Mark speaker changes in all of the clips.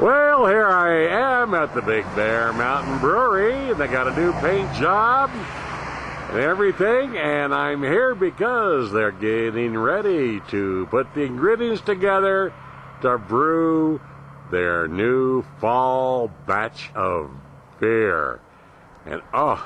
Speaker 1: Well, here I am at the Big Bear Mountain Brewery, and they got a new paint job and everything, and I'm here because they're getting ready to put the ingredients together to brew their new fall batch of beer. And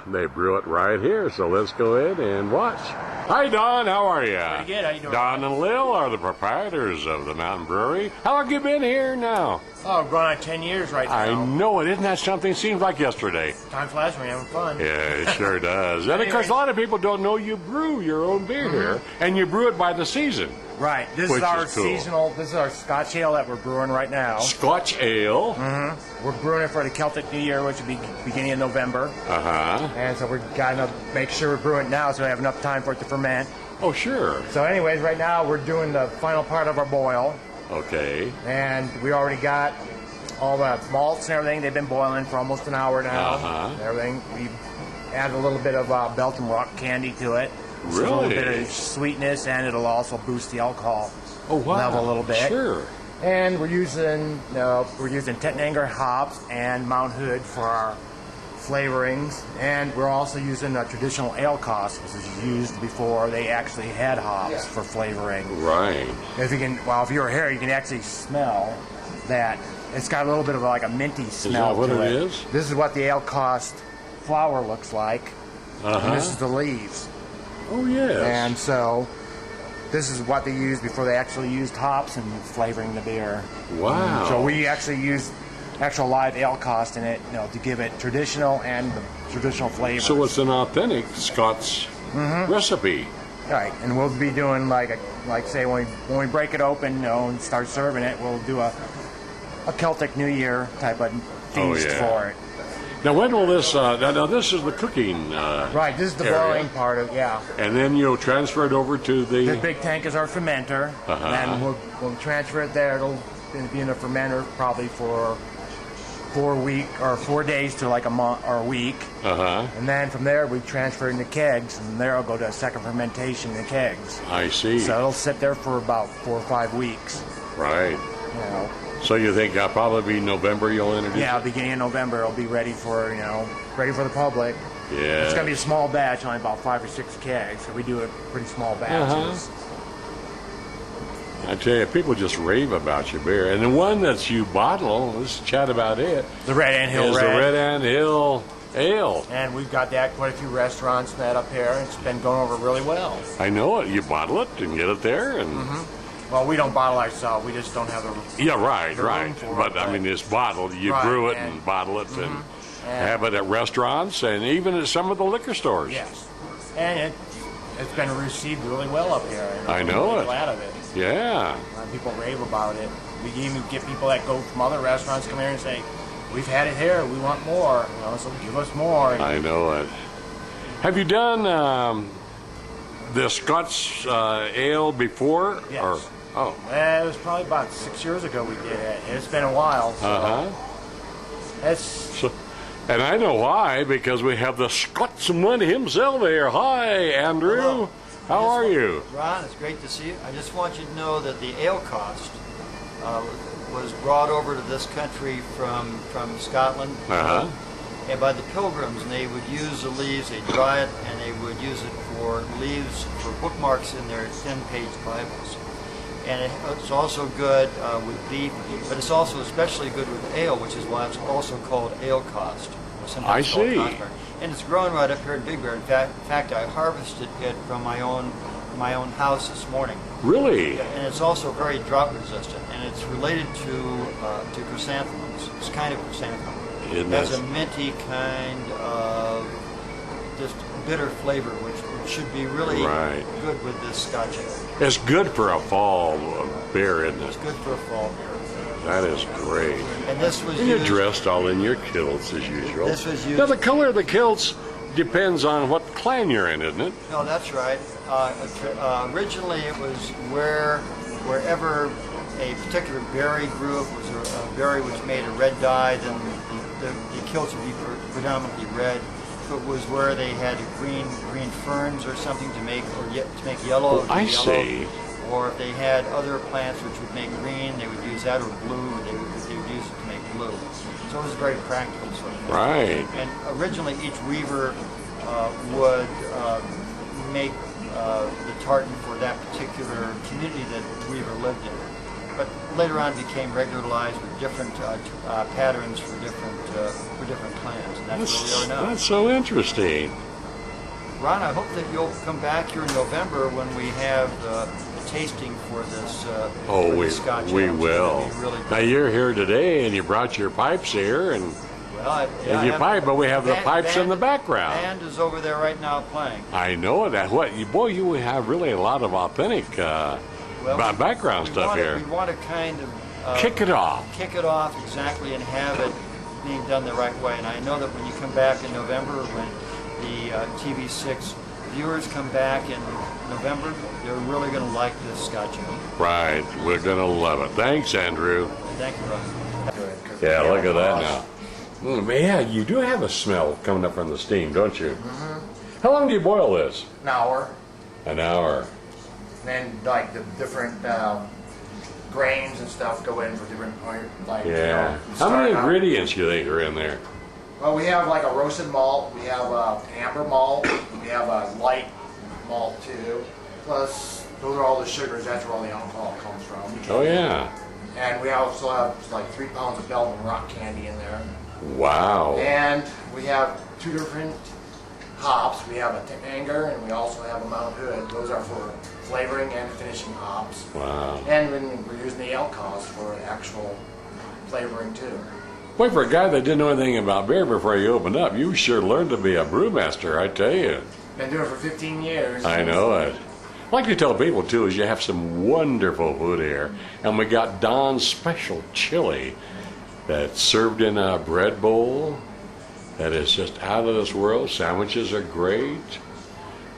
Speaker 1: they brew it right here, so let's go in and watch. Hi, Don, how are you?
Speaker 2: Pretty good, how you doing?
Speaker 1: Don and Lil are the proprietors of the Mountain Brewery. How long have you been here now?
Speaker 2: Oh, going on 10 years right now.
Speaker 1: I know it. Isn't that something? Seems like yesterday.
Speaker 2: Time flies when you're having fun.
Speaker 1: Yeah, it sure does. And of course, a lot of people don't know you brew your own beer here, and you brew it by the season.
Speaker 2: Right. This is our seasonal. This is our Scotch ale that we're brewing right now.
Speaker 1: Scotch ale.
Speaker 2: We're brewing it for the Celtic New Year, which will be beginning of November. And so we're got to make sure we're brewing it now, so we have enough time for it to ferment.
Speaker 1: Oh, sure.
Speaker 2: So, anyways, right now we're doing the final part of our boil.
Speaker 1: Okay.
Speaker 2: And we already got all the malts and everything. They've been boiling for almost an hour now. And everything. We added a little bit of Belgian rock candy to it.
Speaker 1: Really?
Speaker 2: So a little bit of sweetness, and it'll also boost the alcohol level a little bit.
Speaker 1: Sure.
Speaker 2: And we're using Tettnanger hops and Mount Hood for our flavorings, and we're also using a traditional ale cost, which was used before they actually had hops for flavoring.
Speaker 1: Right.
Speaker 2: If you were here, you can actually smell that it's got a little bit of like a minty smell
Speaker 1: to it. Is that what it
Speaker 2: it
Speaker 1: is?
Speaker 2: This is what the ale cost flower looks like, and this is the leaves.
Speaker 1: Oh, yes.
Speaker 2: And so this is what they used before they actually used hops in flavoring the beer.
Speaker 1: Wow.
Speaker 2: So we actually used actual live ale cost in it, to give it traditional and the traditional flavor.
Speaker 1: So it's an authentic Scots recipe.
Speaker 2: Right, and we'll be doing like say when we break it open, and start serving it, we'll do a Celtic New Year type of feast for it.
Speaker 1: Now, when will this? Now, this is the cooking.
Speaker 2: Right, this is the boiling part of
Speaker 1: And then you'll transfer it over to the.
Speaker 2: The big tank is our fermenter, and we'll transfer it there. It'll be in a fermenter probably for 4 days to like a month or a week. And then from there we transfer it into kegs, and there it'll go to a second fermentation in kegs.
Speaker 1: I see.
Speaker 2: So it'll sit there for about 4 or 5 weeks.
Speaker 1: Right. So you think that'll probably be November you'll introduce?
Speaker 2: Yeah, beginning of November it'll be ready for the public.
Speaker 1: Yeah.
Speaker 2: It's gonna be a small batch, only about 5 or 6 kegs. So we do it pretty small batches.
Speaker 1: I tell you, people just rave about your beer. And the one that you bottle, let's chat about it.
Speaker 2: The Red Ant Hill
Speaker 1: is the Red Ant Hill Ale.
Speaker 2: And we've got that quite a few restaurants that up here. It's been going over really well.
Speaker 1: I know it. You bottle it and get it there, and
Speaker 2: well, we don't bottle ourselves. We just don't have the
Speaker 1: right. But I mean, it's bottled. You brew it and bottle it, and have it at restaurants and even at some of the liquor stores.
Speaker 2: Yes, and it's been received really well up here. And
Speaker 1: I know
Speaker 2: really
Speaker 1: it.
Speaker 2: Glad of it.
Speaker 1: Yeah.
Speaker 2: A lot of people rave about it. We even get people that go from other restaurants come here and say, "We've had it here. We want more. So give us more."
Speaker 1: I know it. Have you done the Scots ale before?
Speaker 2: Yes. It was probably about 6 years ago we did it. It's been a while. So
Speaker 1: and I know why, because we have the Scotsman himself here. Hi, Andrew.
Speaker 3: Hello.
Speaker 1: How are you?
Speaker 3: Ron, it's great to see you. I just want you to know that the ale cost was brought over to this country from Scotland. And by the Pilgrims, and they would use the leaves, they'd dry it, and they would use it for leaves for bookmarks in their 10-page Bibles. And it's also good with beef, but it's also especially good with ale, which is why it's also called ale cost.
Speaker 1: I see.
Speaker 3: And it's growing right up here in Big Bear. In fact, I harvested it from my own house this morning.
Speaker 1: Really?
Speaker 3: And it's also very drought resistant, and it's related to chrysanthemums. It's kind of chrysanthemum. It has a minty kind of just bitter flavor, which should be really good with this Scotch ale.
Speaker 1: It's good for a fall beer, isn't it?
Speaker 3: It's good for a fall beer.
Speaker 1: That is great.
Speaker 3: And this was
Speaker 1: you're dressed all in your kilts as usual.
Speaker 3: This was used.
Speaker 1: Now the color of the kilts depends on what clan you're in, isn't it?
Speaker 3: No, that's right. Originally, it was wherever a particular berry grew. It was a berry which made a red dye. Then the kilts would be predominantly red. If it was where they had green ferns or something to make yellow.
Speaker 1: I see.
Speaker 3: Or if they had other plants which would make green, they would use that, or blue, they would use it to make glue. So it was very practical sort of thing.
Speaker 1: Right.
Speaker 3: And originally each weaver would make the tartan for that particular community that the weaver lived in. But later on it became regularized with different patterns for different clans. And that's where we are now.
Speaker 1: That's so interesting.
Speaker 3: Ron, I hope that you'll come back here in November when we have the tasting for this Scotch ale.
Speaker 1: We will.
Speaker 3: Really
Speaker 1: Now you're here today, and you brought your pipes here, and
Speaker 3: well,
Speaker 1: you pipe, but we have the pipes in the background.
Speaker 3: The band is over there right now playing.
Speaker 1: I know that. You have really a lot of authentic background stuff here.
Speaker 3: We want to kind of
Speaker 1: kick it off.
Speaker 3: Kick it off exactly, and have it being done the right way. And I know that when you come back in November, when the TV6 viewers come back in November, they're really going to like this Scotch ale.
Speaker 1: Right, we're going to love it. Thanks, Andrew.
Speaker 3: Thank you, Ron.
Speaker 1: Yeah, look at that now. Yeah, you do have a smell coming up from the steam, don't you?
Speaker 2: Mm-hmm.
Speaker 1: How long do you boil this?
Speaker 2: An hour.
Speaker 1: An hour.
Speaker 2: And then like the different grains and stuff go in for different
Speaker 1: Yeah. How many ingredients do you think are in there?
Speaker 2: Well, we have like a roasted malt, we have amber malt, we have a light malt too. Plus, those are all the sugars. That's where all the alcohol comes from.
Speaker 1: Oh yeah.
Speaker 2: And we also have like 3 pounds of Belgian rock candy in there.
Speaker 1: Wow.
Speaker 2: And we have 2 different hops. We have a Tettnanger and we also have a Mount Hood. Those are for flavoring and finishing hops.
Speaker 1: Wow.
Speaker 2: And then we're using the ale cost for actual flavoring too.
Speaker 1: Boy, for a guy that didn't know anything about beer before you opened up, you sure learned to be a brewmaster, I tell you.
Speaker 2: Been doing it for 15 years.
Speaker 1: I know it. I'd like to tell people, too, is you have some wonderful food here. And we got Don's special chili that's served in a bread bowl that is just out of this world. Sandwiches are great.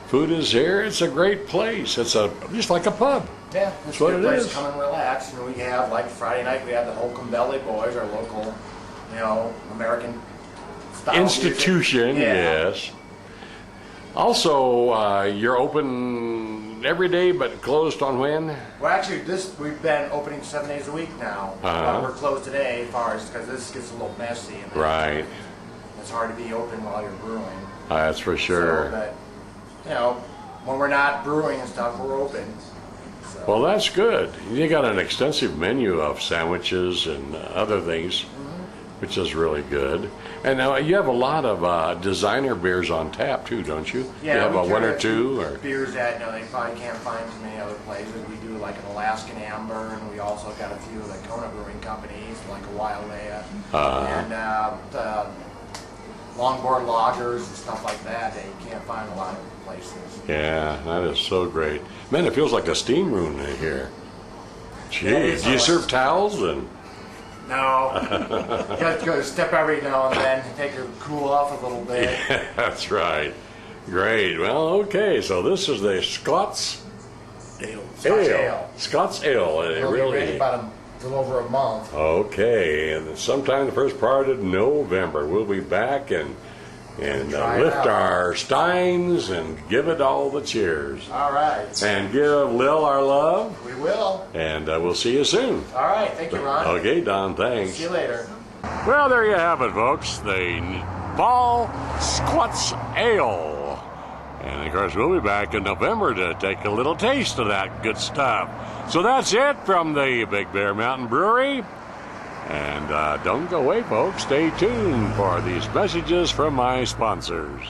Speaker 1: Food is here. It's a great place. It's just like a pub.
Speaker 2: Yeah,
Speaker 1: that's what it is.
Speaker 2: Come and relax. And we have, like Friday night, we have the Holcomb Belly Boys, our local, American style
Speaker 1: institution,
Speaker 2: music. Yeah.
Speaker 1: Yes. Also, you're open every day, but closed on when?
Speaker 2: Well, actually, we've been opening 7 days a week now. But we're closed today, as far as because this gets a little messy. And
Speaker 1: Right.
Speaker 2: It's hard to be open while you're brewing.
Speaker 1: That's for sure.
Speaker 2: So, but when we're not brewing and stuff, we're open. So.
Speaker 1: Well, that's good. You got an extensive menu of sandwiches and other things, which is really good. And now you have a lot of designer beers on tap too, don't you?
Speaker 2: Yeah,
Speaker 1: you have
Speaker 2: we
Speaker 1: one or
Speaker 2: carry
Speaker 1: two, or
Speaker 2: beers that they probably can't find too many other places. We do like an Alaskan Amber, and we also got a few of the Kona brewing companies, like a Wild Ale, and longboard lagers and stuff like that you can't find a lot of places.
Speaker 1: Yeah, that is so great. Man, it feels like a steam room in here. Gee, do you serve towels and?
Speaker 2: No, you have to go step every now and then, take your cool off a little bit.
Speaker 1: Yeah, that's right. Great. Well, okay. So this is the Scots
Speaker 2: Ale.
Speaker 1: Scots Ale.
Speaker 2: It'll be ready about a little over a month.
Speaker 1: Okay, and sometime the first part of November, we'll be back and lift our steins and give it all the cheers.
Speaker 2: All right.
Speaker 1: And give Lil our love.
Speaker 2: We will.
Speaker 1: And we'll see you soon.
Speaker 2: All right. Thank you, Ron.
Speaker 1: Okay, Don. Thanks.
Speaker 2: See you later.
Speaker 1: Well, there you have it, folks. The Fall Scots Ale. And, of course, we'll be back in November to take a little taste of that good stuff. So that's it from the Big Bear Mountain Brewery. And don't go away, folks. Stay tuned for these messages from my sponsors.